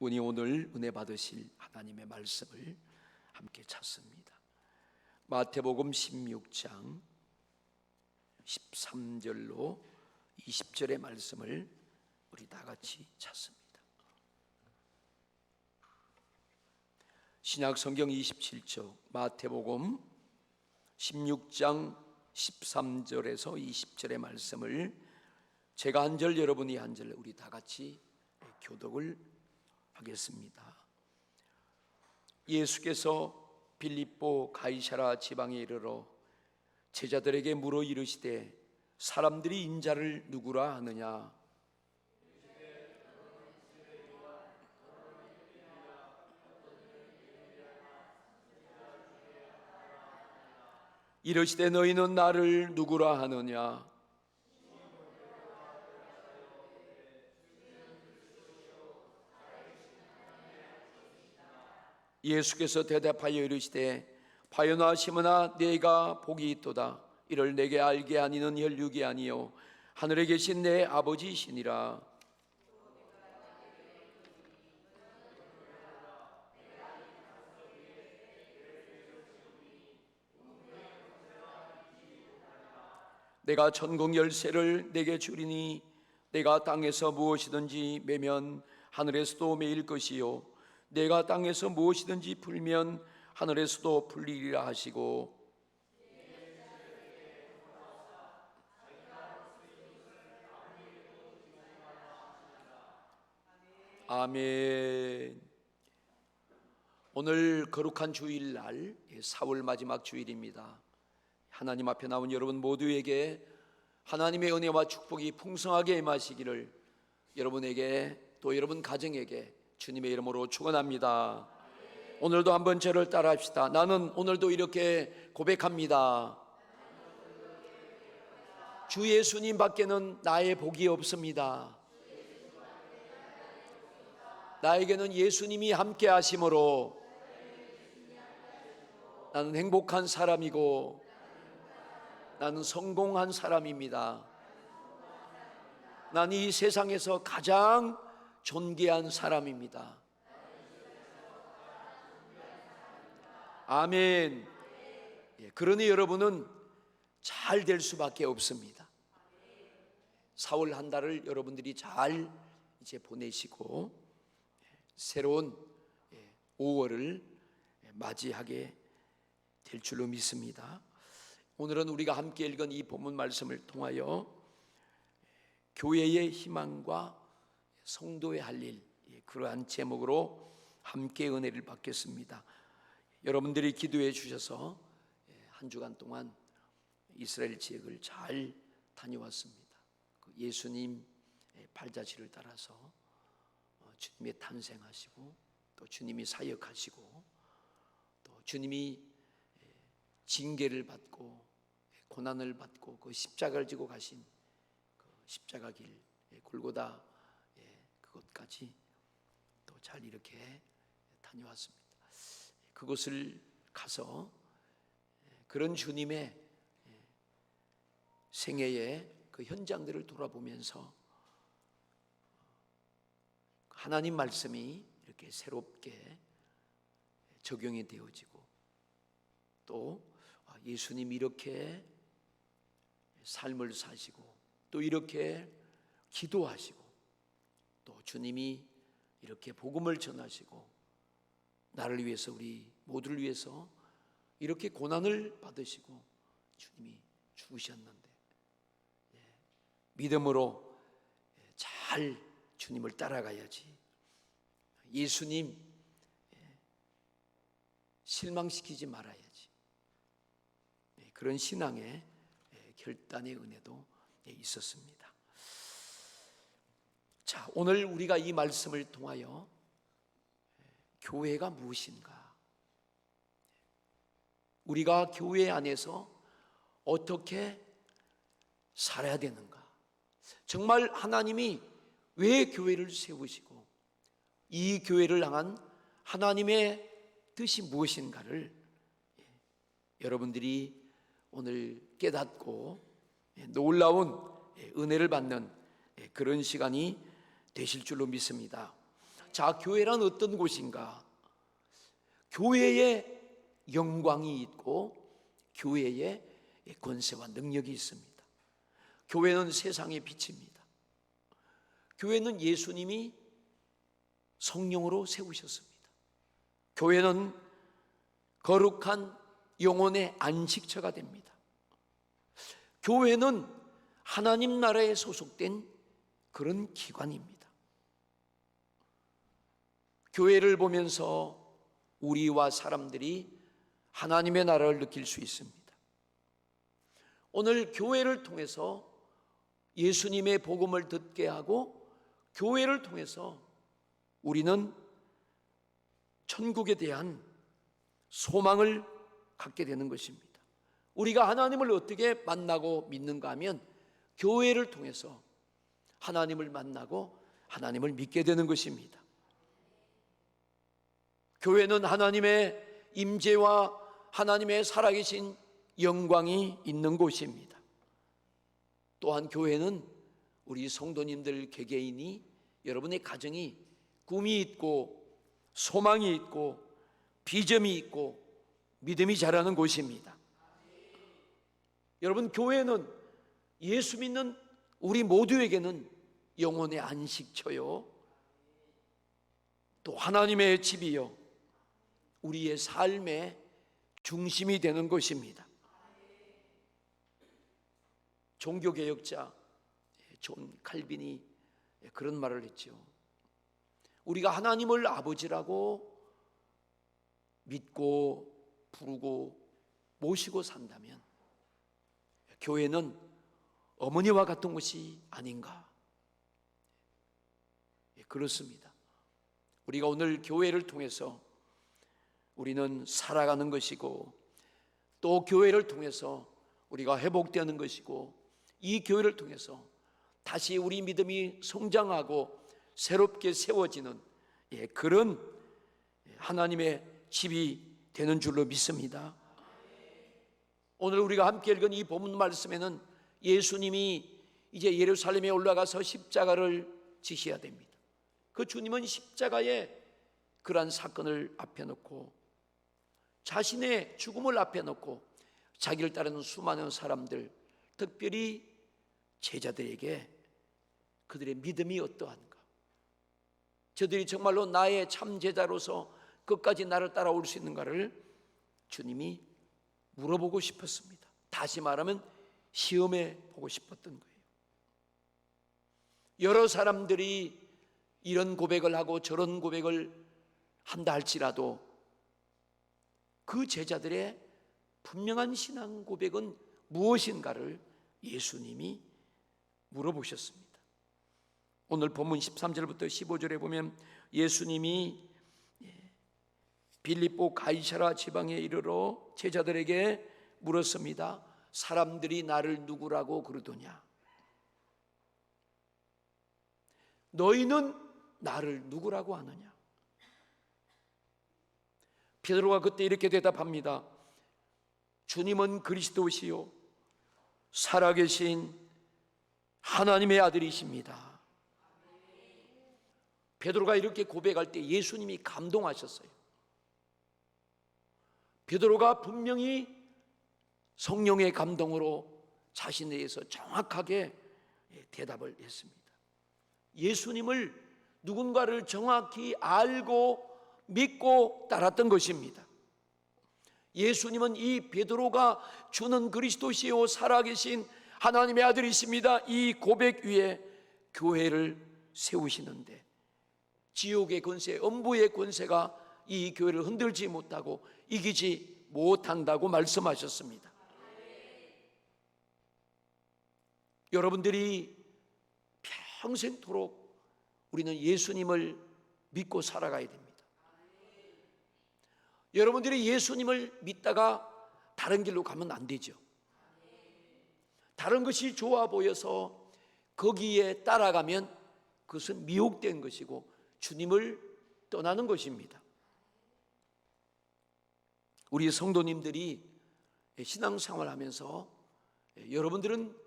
오늘 은혜 받으실 하나님의 말씀을 함께 찾습니다. 마태복음 16장 13절로 20절의 말씀을 우리 다 같이 찾습니다. 신약성경 27쪽 마태복음 16장 13절에서 20절의 말씀을 제가 한 절 여러분이 한 절 우리 다 같이 교독을 하겠습니다. 예수께서 빌립보 가이사라 지방에 이르러 제자들에게 물어 이르시되 사람들이 인자를 누구라 하느냐? 이르시되 너희는 나를 누구라 하느냐? 예수께서 대답하여 이르시되 바요나 시몬아 네가 복이 있도다. 이를 내게 알게 하니는 혈육이 아니요 하늘에 계신 내 아버지시니라. 내가 천국 열쇠를 내게 주리니 내가 땅에서 무엇이든지 매면 하늘에서도 매일 것이요 내가 땅에서 무엇이든지 풀면 하늘에서도 풀리리라 하시고 아멘. 오늘 거룩한 주일날 4월 마지막 주일입니다. 하나님 앞에 나온 여러분 모두에게 하나님의 은혜와 축복이 풍성하게 임하시기를 여러분에게 또 여러분 가정에게 주님의 이름으로 축원합니다. 오늘도 한번 저를 따라 합시다. 나는 오늘도 이렇게 고백합니다. 주 예수님 밖에는 나의 복이 없습니다. 나에게는 예수님이 함께 하심으로 나는 행복한 사람이고 나는 성공한 사람입니다. 나는 이 세상에서 가장 존귀한 사람입니다. 아멘. 그러니 여러분은 잘 될 수밖에 없습니다. 4월 한 달을 여러분들이 잘 이제 보내시고 새로운 5월을 맞이하게 될 줄로 믿습니다. 오늘은 우리가 함께 읽은 이 본문 말씀을 통하여 교회의 희망과 성도의 할 일, 그러한 제목으로 함께 은혜를 받겠습니다. 여러분들이 기도해 주셔서 한 주간 동안 이스라엘 지역을 잘 다녀왔습니다. 예수님 발자취를 따라서 주님이 탄생하시고 또 주님이 사역하시고 또 주님이 징계를 받고 고난을 받고 그 십자가를 지고 가신 그 십자가 길 골고다 그것까지 또 잘 이렇게 다녀왔습니다. 그곳을 가서 그런 주님의 생애의 그 현장들을 돌아보면서 하나님 말씀이 이렇게 새롭게 적용이 되어지고 또 예수님이 이렇게 삶을 사시고 또 이렇게 기도하시고 또 주님이 이렇게 복음을 전하시고 나를 위해서 우리 모두를 위해서 이렇게 고난을 받으시고 주님이 죽으셨는데 믿음으로 잘 주님을 따라가야지. 예수님 실망시키지 말아야지. 그런 신앙의 결단의 은혜도 있었습니다. 자, 오늘 우리가 이 말씀을 통하여 교회가 무엇인가, 우리가 교회 안에서 어떻게 살아야 되는가, 정말 하나님이 왜 교회를 세우시고 이 교회를 향한 하나님의 뜻이 무엇인가를 여러분들이 오늘 깨닫고 놀라운 은혜를 받는 그런 시간이 되실 줄로 믿습니다. 자, 교회란 어떤 곳인가? 교회에 영광이 있고 교회에 권세와 능력이 있습니다. 교회는 세상의 빛입니다. 교회는 예수님이 성령으로 세우셨습니다. 교회는 거룩한 영혼의 안식처가 됩니다. 교회는 하나님 나라에 소속된 그런 기관입니다. 교회를 보면서 우리와 사람들이 하나님의 나라를 느낄 수 있습니다. 오늘 교회를 통해서 예수님의 복음을 듣게 하고 교회를 통해서 우리는 천국에 대한 소망을 갖게 되는 것입니다. 우리가 하나님을 어떻게 만나고 믿는가 하면 교회를 통해서 하나님을 만나고 하나님을 믿게 되는 것입니다. 교회는 하나님의 임재와 하나님의 살아계신 영광이 있는 곳입니다. 또한 교회는 우리 성도님들 개개인이, 여러분의 가정이 꿈이 있고 소망이 있고 비전이 있고 믿음이 자라는 곳입니다. 여러분, 교회는 예수 믿는 우리 모두에게는 영혼의 안식처요, 또 하나님의 집이요, 우리의 삶의 중심이 되는 것입니다. 종교개혁자 존 칼빈이 그런 말을 했죠. 우리가 하나님을 아버지라고 믿고 부르고 모시고 산다면 교회는 어머니와 같은 것이 아닌가? 그렇습니다. 우리가 오늘 교회를 통해서 우리는 살아가는 것이고, 또 교회를 통해서 우리가 회복되는 것이고, 이 교회를 통해서 다시 우리 믿음이 성장하고 새롭게 세워지는 그런 하나님의 집이 되는 줄로 믿습니다. 오늘 우리가 함께 읽은 이 본문 말씀에는 예수님이 이제 예루살렘에 올라가서 십자가를 지셔야 됩니다. 그 주님은 십자가에 그러한 사건을 앞에 놓고 자신의 죽음을 앞에 놓고 자기를 따르는 수많은 사람들, 특별히 제자들에게 그들의 믿음이 어떠한가, 저들이 정말로 나의 참 제자로서 끝까지 나를 따라올 수 있는가를 주님이 물어보고 싶었습니다. 다시 말하면 시험해 보고 싶었던 거예요. 여러 사람들이 이런 고백을 하고 저런 고백을 한다 할지라도 그 제자들의 분명한 신앙 고백은 무엇인가를 예수님이 물어보셨습니다. 오늘 본문 13절부터 15절에 보면 예수님이 빌립보 가이사라 지방에 이르러 제자들에게 물었습니다. 사람들이 나를 누구라고 그러더냐? 너희는 나를 누구라고 하느냐? 베드로가 그때 이렇게 대답합니다. 주님은 그리스도시요 살아계신 하나님의 아들이십니다. 베드로가 이렇게 고백할 때 예수님이 감동하셨어요. 베드로가 분명히 성령의 감동으로 자신에 대해서 정확하게 대답을 했습니다. 예수님을 누군가를 정확히 알고 믿고 따랐던 것입니다. 예수님은 이 베드로가 주는 그리스도시요 살아계신 하나님의 아들이십니다, 이 고백 위에 교회를 세우시는데 지옥의 권세, 음부의 권세가 이 교회를 흔들지 못하고 이기지 못한다고 말씀하셨습니다. 여러분들이 평생토록 우리는 예수님을 믿고 살아가야 됩니다. 여러분들이 예수님을 믿다가 다른 길로 가면 안 되죠. 다른 것이 좋아 보여서 거기에 따라가면 그것은 미혹된 것이고 주님을 떠나는 것입니다. 우리 성도님들이 신앙생활 하면서 여러분들은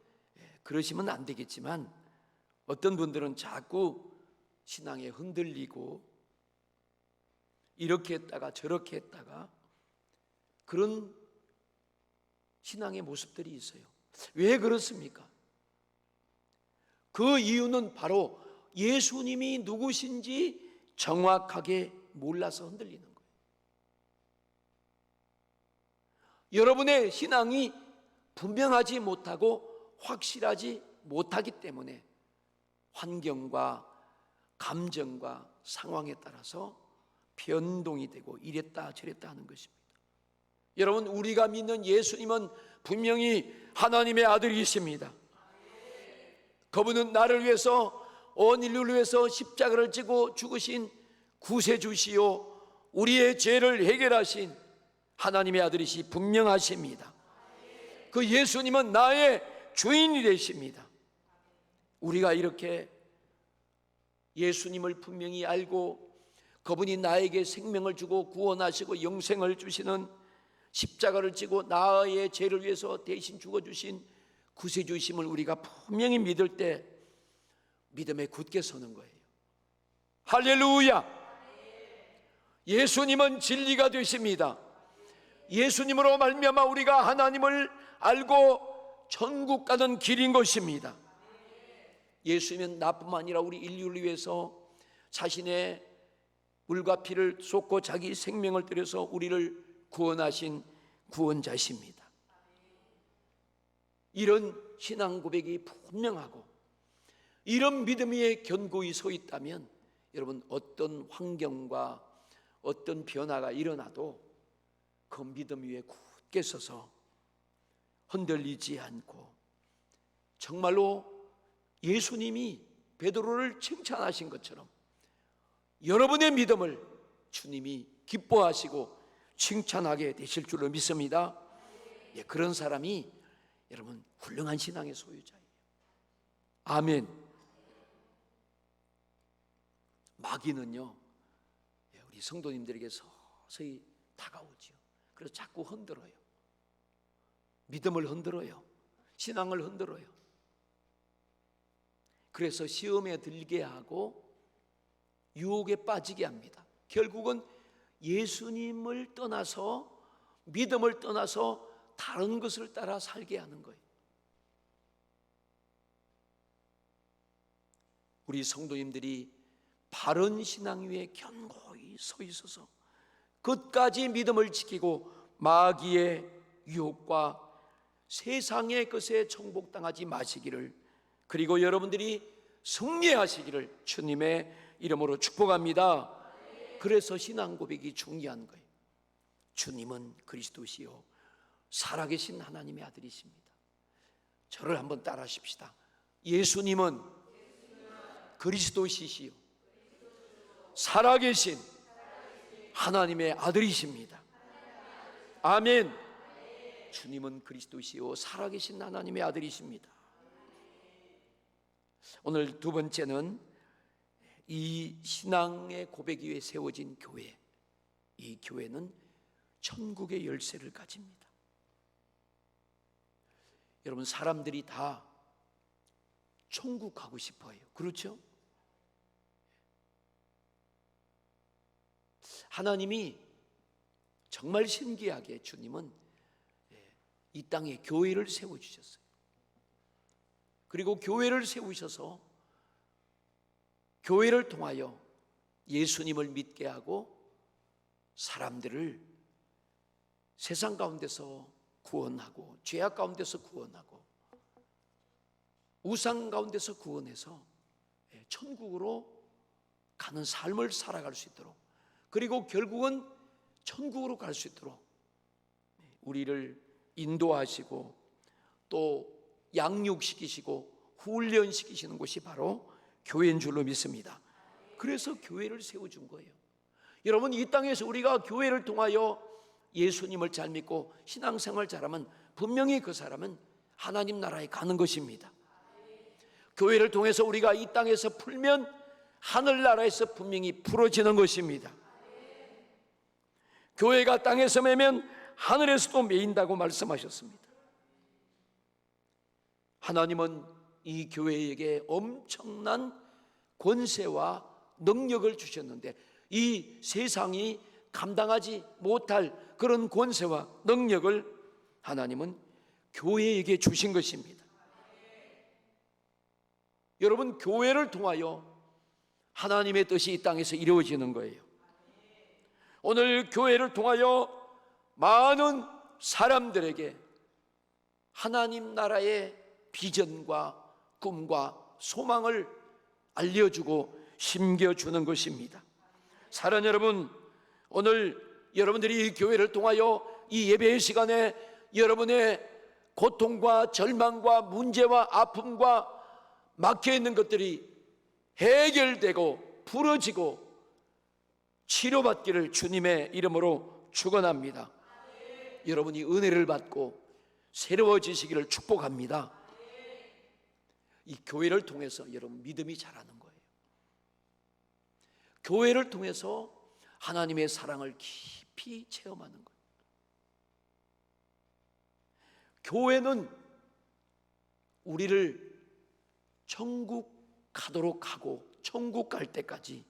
그러시면 안 되겠지만 어떤 분들은 자꾸 신앙에 흔들리고 이렇게 했다가 저렇게 했다가 그런 신앙의 모습들이 있어요. 왜 그렇습니까? 그 이유는 바로 예수님이 누구신지 정확하게 몰라서 흔들리는 거예요. 여러분의 신앙이 분명하지 못하고 확실하지 못하기 때문에 환경과 감정과 상황에 따라서 변동이 되고 이랬다 저랬다 하는 것입니다. 여러분, 우리가 믿는 예수님은 분명히 하나님의 아들이십니다. 그분은 나를 위해서, 온 인류를 위해서 십자가를 지고 죽으신 구세주시요 우리의 죄를 해결하신 하나님의 아들이시 분명하십니다. 그 예수님은 나의 주인이 되십니다. 우리가 이렇게 예수님을 분명히 알고 그분이 나에게 생명을 주고 구원하시고 영생을 주시는, 십자가를 지고 나의 죄를 위해서 대신 죽어주신 구세주심을 우리가 분명히 믿을 때 믿음에 굳게 서는 거예요. 할렐루야! 예수님은 진리가 되십니다. 예수님으로 말미암아 우리가 하나님을 알고 천국 가는 길인 것입니다. 예수님은 나뿐만 아니라 우리 인류를 위해서 자신의 물과 피를 쏟고 자기 생명을 들여서 우리를 구원하신 구원자십니다. 이런 신앙 고백이 분명하고 이런 믿음 위에 견고히 서 있다면 여러분, 어떤 환경과 어떤 변화가 일어나도 그 믿음 위에 굳게 서서 흔들리지 않고, 정말로 예수님이 베드로를 칭찬하신 것처럼 여러분의 믿음을 주님이 기뻐하시고 칭찬하게 되실 줄로 믿습니다. 예, 그런 사람이 여러분 훌륭한 신앙의 소유자예요. 아멘. 마귀는요, 우리 성도님들에게 서서히 다가오지요. 그래서 자꾸 흔들어요. 믿음을 흔들어요. 신앙을 흔들어요. 그래서 시험에 들게 하고 유혹에 빠지게 합니다. 결국은 예수님을 떠나서, 믿음을 떠나서 다른 것을 따라 살게 하는 거예요. 우리 성도님들이 바른 신앙 위에 견고히 서 있어서 끝까지 믿음을 지키고 마귀의 유혹과 세상의 것에 정복당하지 마시기를, 그리고 여러분들이 승리하시기를 주님의 이름으로 축복합니다. 그래서 신앙 고백이 중요한 거예요. 주님은 그리스도시요 살아계신 하나님의 아들이십니다. 저를 한번 따라하십시다. 예수님은 그리스도시시요 살아계신 하나님의 아들이십니다. 아멘. 주님은 그리스도시요 살아계신 하나님의 아들이십니다. 오늘 두 번째는 이 신앙의 고백 위에 세워진 교회, 이 교회는 천국의 열쇠를 가집니다. 여러분, 사람들이 다 천국 가고 싶어요. 그렇죠? 하나님이 정말 신기하게 주님은 이 땅에 교회를 세워주셨어요. 그리고 교회를 세우셔서 교회를 통하여 예수님을 믿게 하고 사람들을 세상 가운데서 구원하고, 죄악 가운데서 구원하고, 우상 가운데서 구원해서 천국으로 가는 삶을 살아갈 수 있도록, 그리고 결국은 천국으로 갈 수 있도록 우리를 인도하시고 또 양육시키시고 훈련시키시는 곳이 바로 교회인 줄로 믿습니다. 그래서 교회를 세워준 거예요. 여러분, 이 땅에서 우리가 교회를 통하여 예수님을 잘 믿고 신앙생활 잘하면 분명히 그 사람은 하나님 나라에 가는 것입니다. 교회를 통해서 우리가 이 땅에서 풀면 하늘나라에서 분명히 풀어지는 것입니다. 교회가 땅에서 매면 하늘에서도 매인다고 말씀하셨습니다. 하나님은 이 교회에게 엄청난 권세와 능력을 주셨는데 이 세상이 감당하지 못할 그런 권세와 능력을 하나님은 교회에게 주신 것입니다. 여러분, 교회를 통하여 하나님의 뜻이 이 땅에서 이루어지는 거예요. 오늘 교회를 통하여 많은 사람들에게 하나님 나라의 비전과 꿈과 소망을 알려주고 심겨주는 것입니다. 사랑하는 여러분, 오늘 여러분들이 이 교회를 통하여 이 예배의 시간에 여러분의 고통과 절망과 문제와 아픔과 막혀있는 것들이 해결되고 풀어지고 치료받기를 주님의 이름으로 축원합니다. 여러분이 은혜를 받고 새로워지시기를 축복합니다. 이 교회를 통해서 여러분 믿음이 자라는 거예요. 교회를 통해서 하나님의 사랑을 깊이 체험하는 거예요. 교회는 우리를 천국 가도록 하고 천국 갈 때까지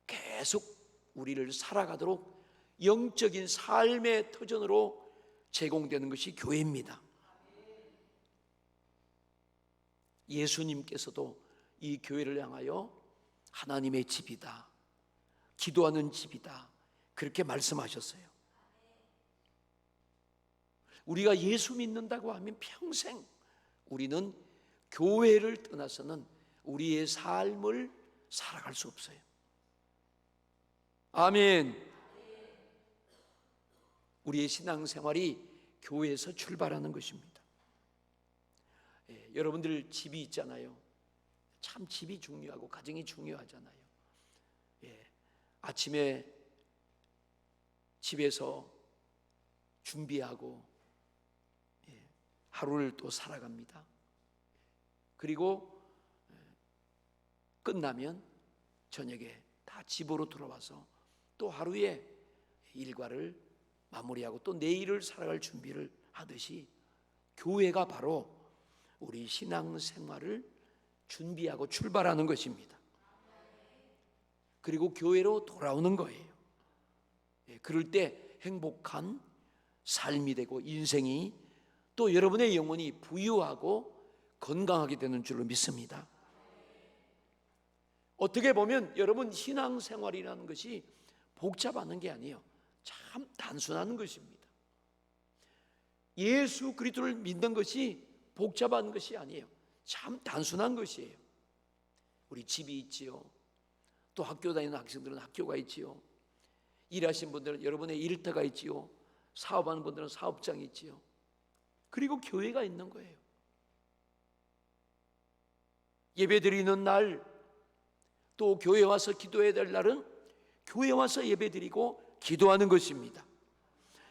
계속 우리를 살아가도록 영적인 삶의 터전으로 제공되는 것이 교회입니다. 예수님께서도 이 교회를 향하여 하나님의 집이다, 기도하는 집이다, 그렇게 말씀하셨어요. 우리가 예수 믿는다고 하면 평생 우리는 교회를 떠나서는 우리의 삶을 살아갈 수 없어요. 아멘. 우리의 신앙생활이 교회에서 출발하는 것입니다. 여러분들 집이 있잖아요. 참 집이 중요하고 가정이 중요하잖아요. 아침에 집에서 준비하고 하루를 또 살아갑니다. 그리고 끝나면 저녁에 다 집으로 돌아와서 또 하루의 일과를 마무리하고 또 내일을 살아갈 준비를 하듯이 교회가 바로 우리 신앙생활을 준비하고 출발하는 것입니다. 그리고 교회로 돌아오는 거예요. 그럴 때 행복한 삶이 되고 인생이 또 여러분의 영혼이 부유하고 건강하게 되는 줄로 믿습니다. 어떻게 보면 여러분 신앙생활이라는 것이 복잡한 게 아니에요. 참 단순한 것입니다. 예수 그리스도를 믿는 것이 복잡한 것이 아니에요. 참 단순한 것이에요. 우리 집이 있지요. 또 학교 다니는 학생들은 학교가 있지요. 일하시는 분들은 여러분의 일터가 있지요. 사업하는 분들은 사업장이 있지요. 그리고 교회가 있는 거예요. 예배드리는 날, 또 교회 와서 기도해야 될 날은 교회 와서 예배드리고 기도하는 것입니다.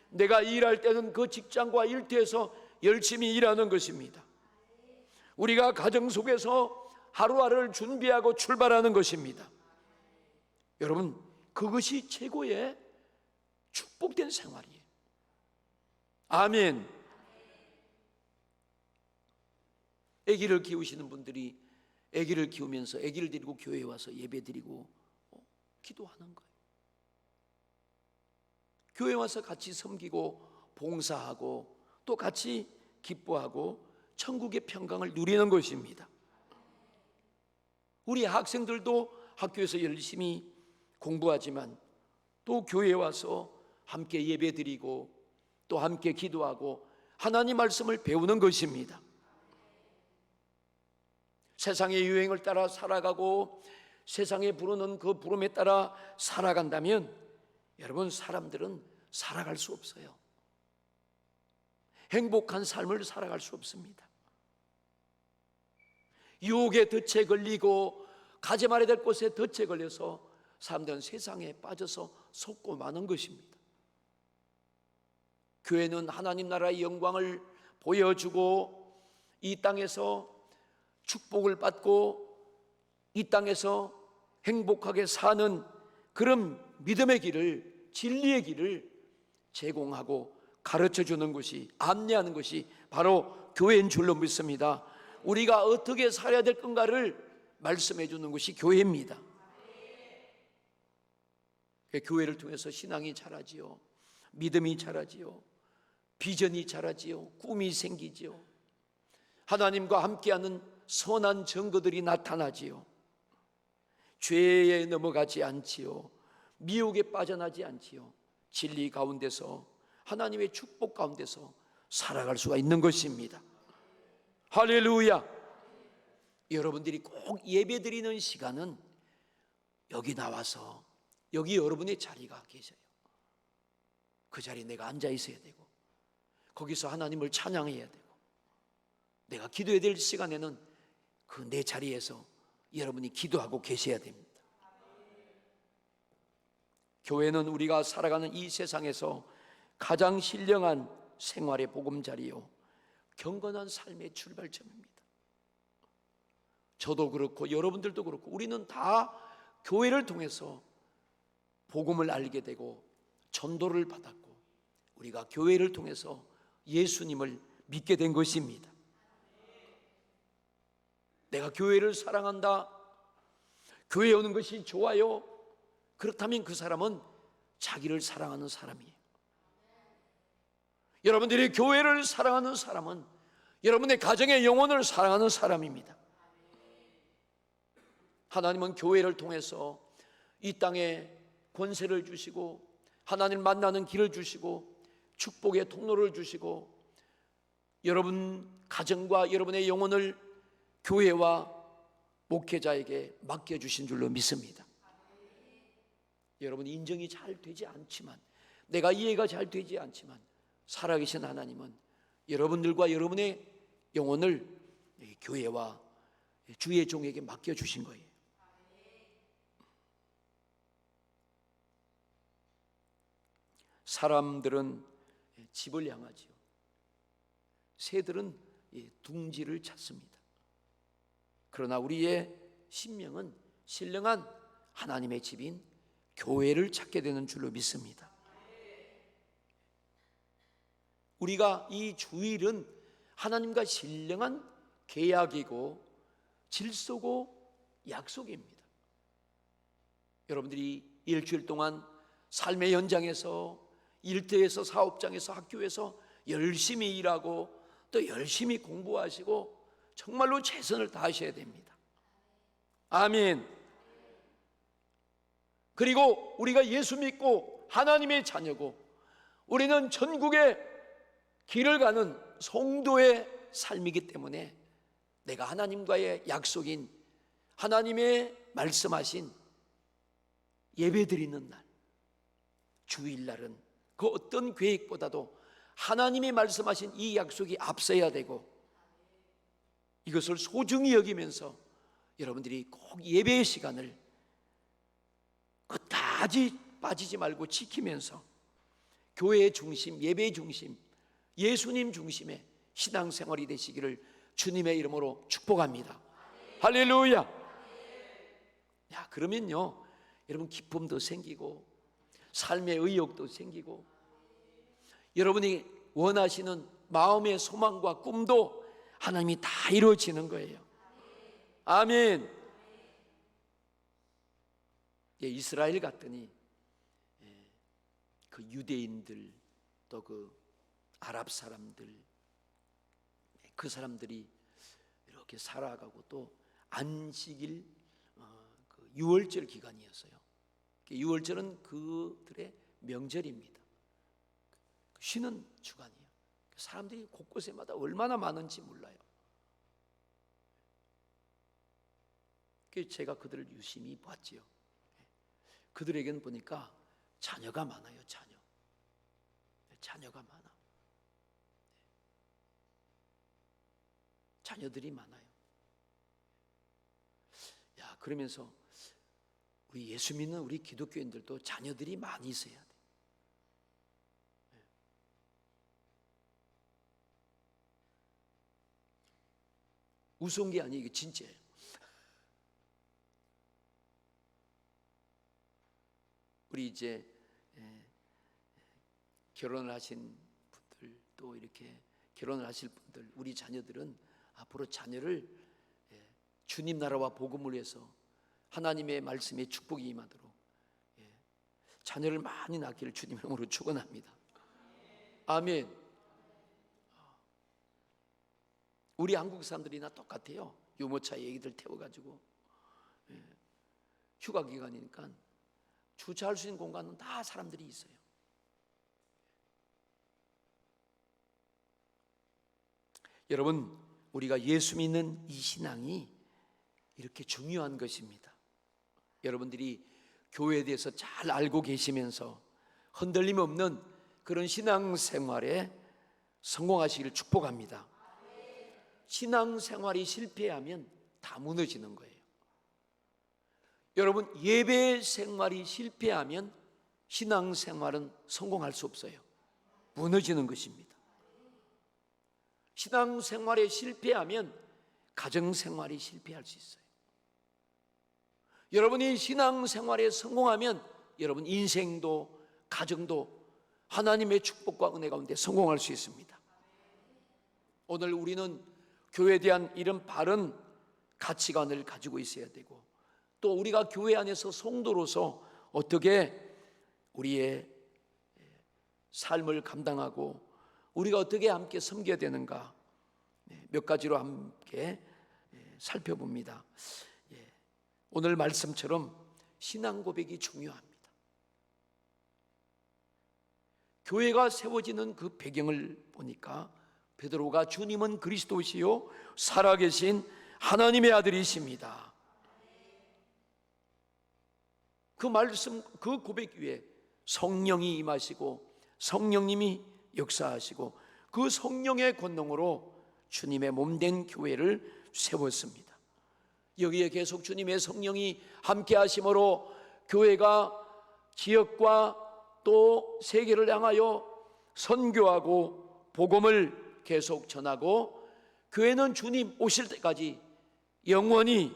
내가 일할 때는 그 직장과 일터에서 열심히 일하는 것입니다. 우리가 가정 속에서 하루하루를 준비하고 출발하는 것입니다. 여러분, 그것이 최고의 축복된 생활이에요. 아멘. 아기를 키우시는 분들이 아기를 키우면서 아기를 데리고 교회에 와서 예배드리고 기도하는 거예요. 교회에 와서 같이 섬기고 봉사하고 또 같이 기뻐하고 천국의 평강을 누리는 것입니다. 우리 학생들도 학교에서 열심히 공부하지만 또 교회에 와서 함께 예배드리고 또 함께 기도하고 하나님 말씀을 배우는 것입니다. 세상의 유행을 따라 살아가고 세상에 부르는 그 부름에 따라 살아간다면 여러분, 사람들은 살아갈 수 없어요. 행복한 삶을 살아갈 수 없습니다. 유혹에 덫에 걸리고 가지 말아야 될 곳에 덫에 걸려서 사람들은 세상에 빠져서 속고 마는 것입니다. 교회는 하나님 나라의 영광을 보여주고 이 땅에서 축복을 받고 이 땅에서 행복하게 사는 그런 믿음의 길을, 진리의 길을 제공하고 가르쳐주는 것이, 안내하는 것이 바로 교회인 줄로 믿습니다. 우리가 어떻게 살아야 될 건가를 말씀해 주는 것이 교회입니다. 교회를 통해서 신앙이 자라지요, 믿음이 자라지요, 비전이 자라지요, 꿈이 생기지요, 하나님과 함께하는 선한 증거들이 나타나지요, 죄에 넘어가지 않지요, 미혹에 빠져나지 않지요, 진리 가운데서, 하나님의 축복 가운데서 살아갈 수가 있는 것입니다. 할렐루야. 여러분들이 꼭 예배드리는 시간은 여기 나와서, 여기 여러분의 자리가 계셔요. 그 자리에 내가 앉아 있어야 되고, 거기서 하나님을 찬양해야 되고, 내가 기도해야 될 시간에는 그 내 자리에서 여러분이 기도하고 계셔야 됩니다. 교회는 우리가 살아가는 이 세상에서 가장 신령한 생활의 보금자리요, 경건한 삶의 출발점입니다. 저도 그렇고 여러분들도 그렇고 우리는 다 교회를 통해서 복음을 알게 되고 전도를 받았고, 우리가 교회를 통해서 예수님을 믿게 된 것입니다. 내가 교회를 사랑한다, 교회에 오는 것이 좋아요, 그렇다면 그 사람은 자기를 사랑하는 사람이에요. 여러분들이 교회를 사랑하는 사람은 여러분의 가정의 영혼을 사랑하는 사람입니다. 하나님은 교회를 통해서 이 땅에 권세를 주시고, 하나님을 만나는 길을 주시고, 축복의 통로를 주시고, 여러분 가정과 여러분의 영혼을 교회와 목회자에게 맡겨주신 줄로 믿습니다. 여러분 인정이 잘 되지 않지만, 내가 이해가 잘 되지 않지만, 살아계신 하나님은 여러분들과 여러분의 영혼을 교회와 주의 종에게 맡겨주신 거예요. 사람들은 집을 향하지요, 새들은 둥지를 찾습니다. 그러나 우리의 심령은 신령한 하나님의 집인 교회를 찾게 되는 줄로 믿습니다. 우리가 이 주일은 하나님과 신령한 계약이고 질서고 약속입니다. 여러분들이 일주일 동안 삶의 현장에서, 일터에서, 사업장에서, 학교에서 열심히 일하고 또 열심히 공부하시고 정말로 최선을 다하셔야 됩니다. 아멘. 그리고 우리가 예수 믿고 하나님의 자녀고, 우리는 전국에 길을 가는 성도의 삶이기 때문에 내가 하나님과의 약속인, 하나님의 말씀하신 예배드리는 날, 주일날은 그 어떤 계획보다도 하나님이 말씀하신 이 약속이 앞서야 되고, 이것을 소중히 여기면서 여러분들이 꼭 예배의 시간을 끝까지 빠지지 말고 지키면서 교회의 중심, 예배의 중심, 예수님 중심의 신앙생활이 되시기를 주님의 이름으로 축복합니다. 할렐루야. 야, 그러면요, 여러분 기쁨도 생기고 삶의 의욕도 생기고, 여러분이 원하시는 마음의 소망과 꿈도 하나님이 다 이루어지는 거예요. 아멘. 이스라엘 갔더니 그 유대인들, 또 그 아랍 사람들, 그 사람들이 이렇게 살아가고, 또 안식일, 그 유월절 기간이었어요. 유월절은 그들의 명절입니다. 쉬는 주간이에요. 사람들이 곳곳에마다 얼마나 많은지 몰라요. 제가 그들을 유심히 봤지요. 그들에게는 보니까 자녀가 많아요. 자녀가 많아. 자녀들이 많아요. 야, 그러면서 우리 예수 믿는 우리 기독교인들도 자녀들이 많이 있어야 돼. 우스운 게 아니에요. 이게 진짜예요. 우리 이제 결혼을 하신 분들, 또 이렇게 결혼을 하실 분들, 우리 자녀들은 앞으로 자녀를 주님 나라와 복음을 위해서 하나님의 말씀에 축복이 임하도록 자녀를 많이 낳기를 주님 이름으로 축원합니다. 아멘. 우리 한국 사람들이나 똑같아요. 유모차 얘기들 태워가지고 휴가 기간이니까 주차할 수 있는 공간은 다 사람들이 있어요. 여러분, 우리가 예수 믿는 이 신앙이 이렇게 중요한 것입니다. 여러분들이 교회에 대해서 잘 알고 계시면서 흔들림 없는 그런 신앙생활에 성공하시기를 축복합니다. 신앙생활이 실패하면 다 무너지는 거예요. 여러분, 예배 생활이 실패하면 신앙생활은 성공할 수 없어요. 무너지는 것입니다. 신앙생활에 실패하면 가정생활이 실패할 수 있어요. 여러분이 신앙생활에 성공하면 여러분 인생도 가정도 하나님의 축복과 은혜 가운데 성공할 수 있습니다. 오늘 우리는 교회에 대한 이런 바른 가치관을 가지고 있어야 되고, 또 우리가 교회 안에서 성도로서 어떻게 우리의 삶을 감당하고 우리가 어떻게 함께 섬겨야 되는가, 몇 가지로 함께 살펴봅니다. 오늘 말씀처럼 신앙 고백이 중요합니다. 교회가 세워지는 그 배경을 보니까 베드로가 주님은 그리스도시요 살아계신 하나님의 아들이십니다. 그 말씀, 그 고백 위에 성령이 임하시고 성령님이 역사하시고 그 성령의 권능으로 주님의 몸된 교회를 세웠습니다. 여기에 계속 주님의 성령이 함께 하심으로 교회가 지역과 또 세계를 향하여 선교하고 복음을 계속 전하고, 교회는 주님 오실 때까지 영원히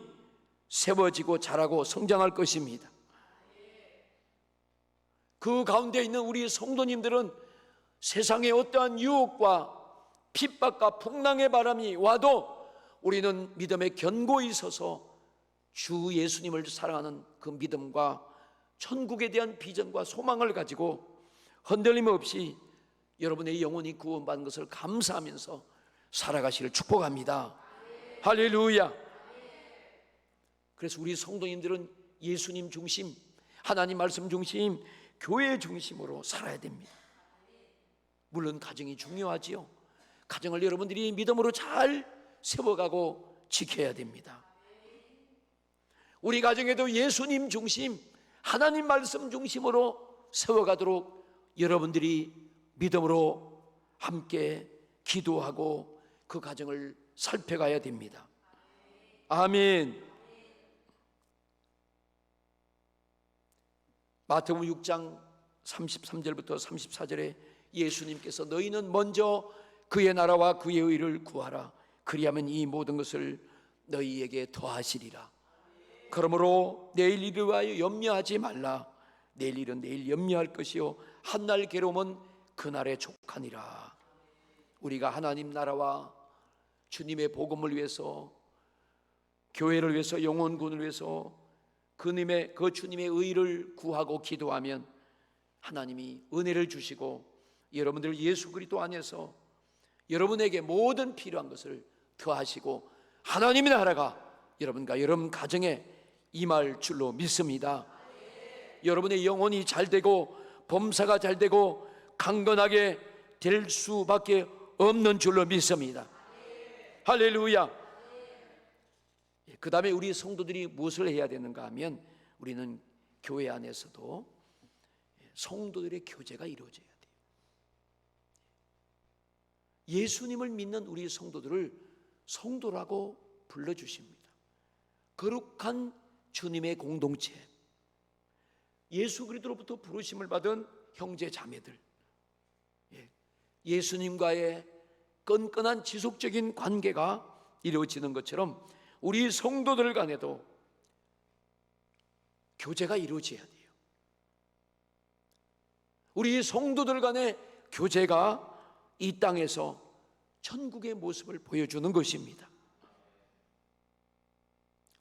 세워지고 자라고 성장할 것입니다. 그 가운데 있는 우리 성도님들은 세상의 어떠한 유혹과 핍박과 풍랑의 바람이 와도 우리는 믿음에 견고히 서서 주 예수님을 사랑하는 그 믿음과 천국에 대한 비전과 소망을 가지고 흔들림 없이 여러분의 영혼이 구원받은 것을 감사하면서 살아가시를 축복합니다. 할렐루야. 그래서 우리 성도님들은 예수님 중심, 하나님 말씀 중심, 교회 중심으로 살아야 됩니다. 물론 가정이 중요하지요. 가정을 여러분들이 믿음으로 잘 세워가고 지켜야 됩니다. 우리 가정에도 예수님 중심, 하나님 말씀 중심으로 세워가도록 여러분들이 믿음으로 함께 기도하고 그 가정을 살펴가야 됩니다. 아멘. 마태복음 6장 33절부터 34절에 예수님께서 너희는 먼저 그의 나라와 그의 의를 구하라. 그리하면 이 모든 것을 너희에게 더하시리라. 그러므로 내일 일을 위하여 염려하지 말라. 내일 일은 내일 염려할 것이요 한날 괴로움은 그날에 족하니라. 우리가 하나님 나라와 주님의 복음을 위해서, 교회를 위해서, 영혼군을 위해서 그 주님의 의를 구하고 기도하면 하나님이 은혜를 주시고 여러분들 예수 그리스도 안에서 여러분에게 모든 필요한 것을 더하시고 하나님의 나라가 여러분과 여러분 가정에 임할 줄로 믿습니다. 여러분의 영혼이 잘되고 범사가 잘되고 강건하게 될 수밖에 없는 줄로 믿습니다. 할렐루야. 그 다음에 우리 성도들이 무엇을 해야 되는가 하면, 우리는 교회 안에서도 성도들의 교제가 이루어져야 돼요. 예수님을 믿는 우리 성도들을 성도라고 불러주십니다. 거룩한 주님의 공동체, 예수 그리스도로부터 부르심을 받은 형제 자매들, 예수님과의 끈끈한 지속적인 관계가 이루어지는 것처럼 우리 성도들 간에도 교제가 이루어져야 돼요. 우리 성도들 간의 교제가 이 땅에서 천국의 모습을 보여주는 것입니다.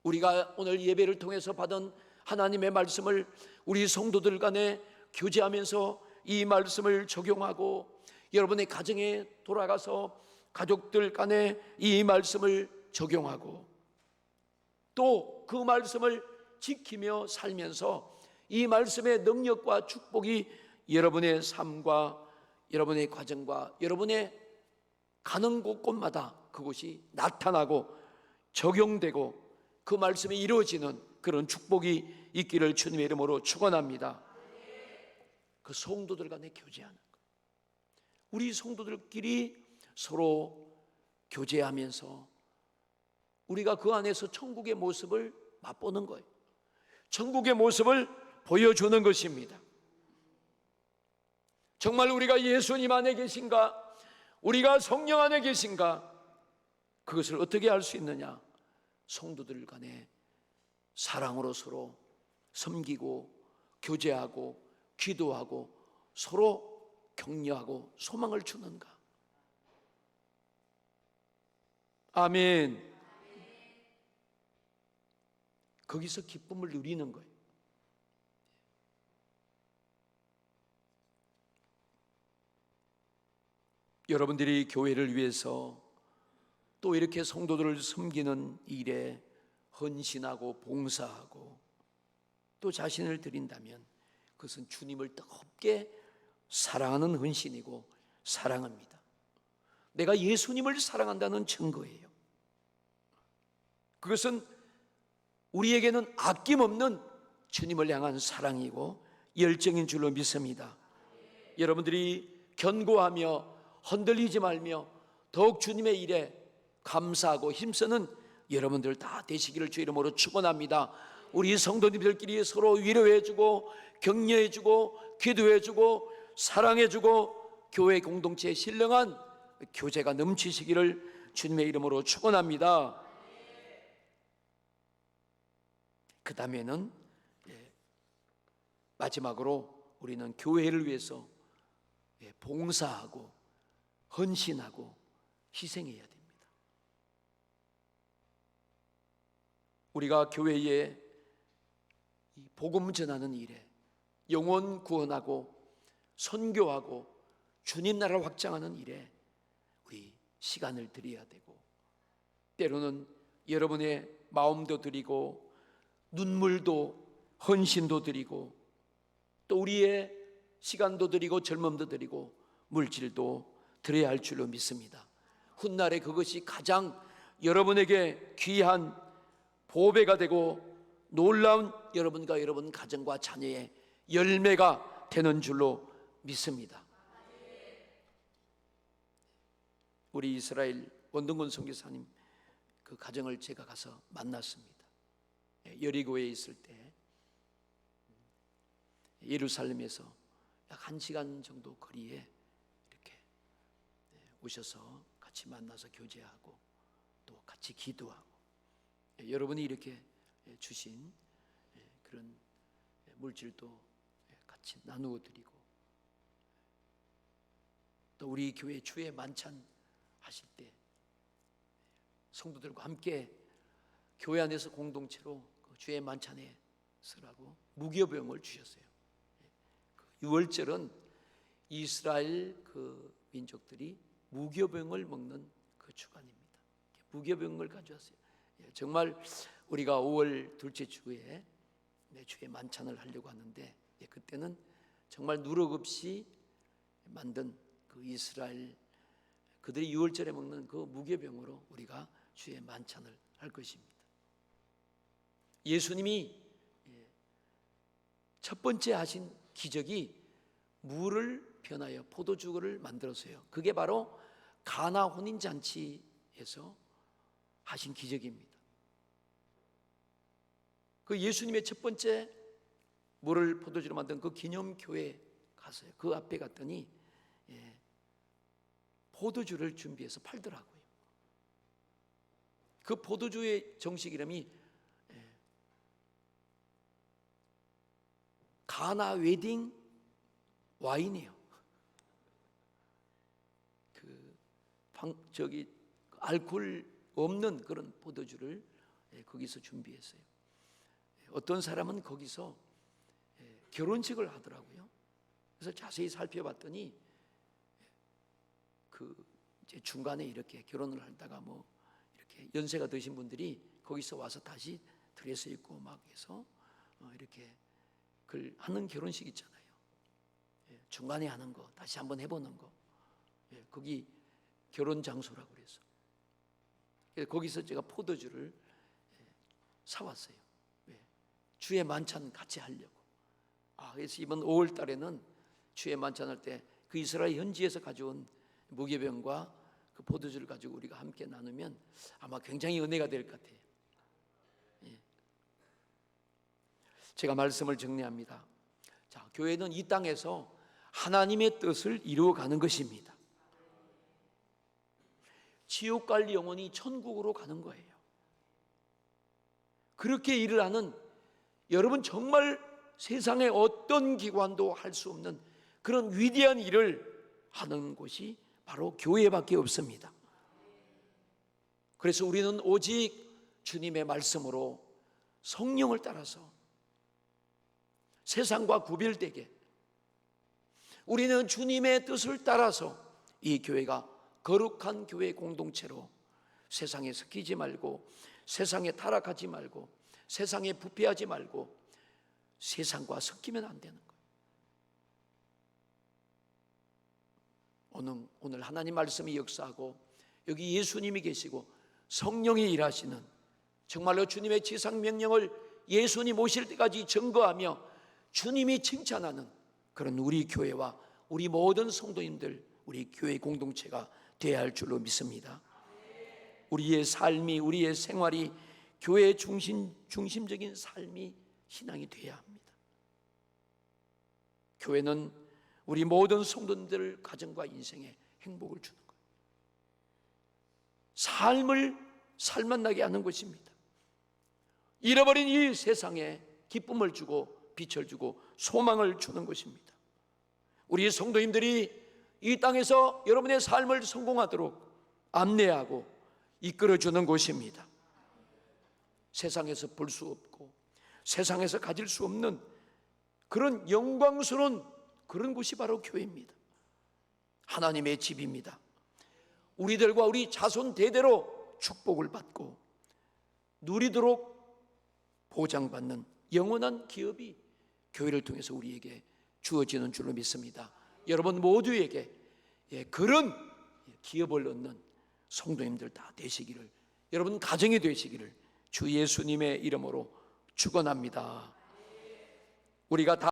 우리가 오늘 예배를 통해서 받은 하나님의 말씀을 우리 성도들 간에 교제하면서 이 말씀을 적용하고 여러분의 가정에 돌아가서 가족들 간에 이 말씀을 적용하고 또 그 말씀을 지키며 살면서 이 말씀의 능력과 축복이 여러분의 삶과 여러분의 과정과 여러분의 가는 곳곳마다 그것이 나타나고 적용되고 그 말씀이 이루어지는 그런 축복이 있기를 주님의 이름으로 축원합니다. 그 성도들 간에 교제하는 것, 우리 성도들끼리 서로 교제하면서 우리가 그 안에서 천국의 모습을 맛보는 거예요. 천국의 모습을 보여주는 것입니다. 정말 우리가 예수님 안에 계신가, 우리가 성령 안에 계신가, 그것을 어떻게 알 수 있느냐? 성도들 간에 사랑으로 서로 섬기고 교제하고 기도하고 서로 격려하고 소망을 주는가? 아멘. 거기서 기쁨을 누리는 거예요. 여러분들이 교회를 위해서 또 이렇게 성도들을 섬기는 일에 헌신하고 봉사하고 또 자신을 드린다면 그것은 주님을 뜨겁게 사랑하는 헌신이고 사랑합니다. 내가 예수님을 사랑한다는 증거예요. 그것은 우리에게는 아낌없는 주님을 향한 사랑이고 열정인 줄로 믿습니다. 여러분들이 견고하며 흔들리지 말며 더욱 주님의 일에 감사하고 힘쓰는 여러분들 다 되시기를 주 이름으로 축원합니다. 우리 성도님들끼리 서로 위로해주고 격려해주고 기도해주고 사랑해주고 교회 공동체에 신령한 교제가 넘치시기를 주님의 이름으로 축원합니다. 그 다음에는 마지막으로 우리는 교회를 위해서 봉사하고 헌신하고 희생해야 됩니다. 우리가 교회에 복음 전하는 일에 영혼 구원하고 선교하고 주님 나라를 확장하는 일에 우리 시간을 드려야 되고 때로는 여러분의 마음도 드리고 눈물도 헌신도 드리고 또 우리의 시간도 드리고 젊음도 드리고 물질도 드려야 할 줄로 믿습니다. 훗날에 그것이 가장 여러분에게 귀한 보배가 되고 놀라운 여러분과 여러분 가정과 자녀의 열매가 되는 줄로 믿습니다. 우리 이스라엘 원동근 선교사님 그 가정을 제가 가서 만났습니다. 여리고에 있을 때 예루살렘에서 약 1시간 정도 거리에 이렇게 오셔서 같이 만나서 교제하고 또 같이 기도하고 여러분이 이렇게 주신 그런 물질도 같이 나누어 드리고 또 우리 교회 주의 만찬 하실 때 성도들과 함께 교회 안에서 공동체로 주의 만찬에 서라고 무교병을 주셨어요. 6월절은 이스라엘 그 민족들이 무교병을 먹는 그 주간입니다. 무교병을 가져왔어요. 정말 우리가 5월 둘째 주에 주의 만찬을 하려고 하는데 그때는 정말 누룩 없이 만든 그 이스라엘 그들이 6월절에 먹는 그 무교병으로 우리가 주의 만찬을 할 것입니다. 예수님이 첫 번째 하신 기적이 물을 변하여 포도주를 만들었어요. 그게 바로 가나 혼인잔치에서 하신 기적입니다. 그 예수님의 첫 번째 물을 포도주로 만든 그 기념교회 갔어요. 그 앞에 갔더니 포도주를 준비해서 팔더라고요. 그 포도주의 정식 이름이 가나 웨딩 와인이에요. 알코올 없는 그런 포도주를 거기서 준비했어요. 어떤 사람은 거기서 결혼식을 하더라고요. 그래서 자세히 살펴봤더니 이제 중간에 이렇게 결혼을 하다가 뭐 이렇게 연세가 드신 분들이 거기서 와서 다시 드레스 입고 막 해서 이렇게 하는 결혼식 있잖아요. 중간에 하는 거, 다시 한번 해보는 거. 거기 결혼 장소라고 그래서. 그래서 거기서 제가 포도주를 사왔어요. 주의 만찬 같이 하려고. 그래서 이번 5월 달에는 주의 만찬할 때 그 이스라엘 현지에서 가져온 무교병과 그 포도주를 가지고 우리가 함께 나누면 아마 굉장히 은혜가 될 것 같아요. 제가 말씀을 정리합니다. 자, 교회는 이 땅에서 하나님의 뜻을 이루어가는 것입니다. 지옥 갈 영혼이 천국으로 가는 거예요. 그렇게 일을 하는, 여러분 정말 세상에 어떤 기관도 할 수 없는 그런 위대한 일을 하는 곳이 바로 교회밖에 없습니다. 그래서 우리는 오직 주님의 말씀으로 성령을 따라서 세상과 구별되게, 우리는 주님의 뜻을 따라서 이 교회가 거룩한 교회 공동체로 세상에 섞이지 말고, 세상에 타락하지 말고, 세상에 부패하지 말고 세상과 섞이면 안 되는 거예요. 오늘 하나님 말씀이 역사하고 여기 예수님이 계시고 성령이 일하시는, 정말로 주님의 지상명령을 예수님 오실 때까지 증거하며 주님이 칭찬하는 그런 우리 교회와 우리 모든 성도님들, 우리 교회 공동체가 되어야 할 줄로 믿습니다. 우리의 삶이, 우리의 생활이 교회 중심적인 삶이 신앙이 되어야 합니다. 교회는 우리 모든 성도님들 가정과 인생에 행복을 주는 거예요. 삶을 살만나게 하는 것입니다. 잃어버린 이 세상에 기쁨을 주고 빛을 주고 소망을 주는 것입니다. 우리 성도님들이 이 땅에서 여러분의 삶을 성공하도록 안내하고 이끌어주는 곳입니다. 세상에서 볼 수 없고 세상에서 가질 수 없는 그런 영광스러운 그런 곳이 바로 교회입니다. 하나님의 집입니다. 우리들과 우리 자손 대대로 축복을 받고 누리도록 보장받는 영원한 기업이 교회를 통해서 우리에게 주어지는 줄로 믿습니다. 여러분 모두에게 그런 기업을 얻는 성도님들 다 되시기를, 여러분 가정이 되시기를 주 예수님의 이름으로 축원합니다. 우리가 다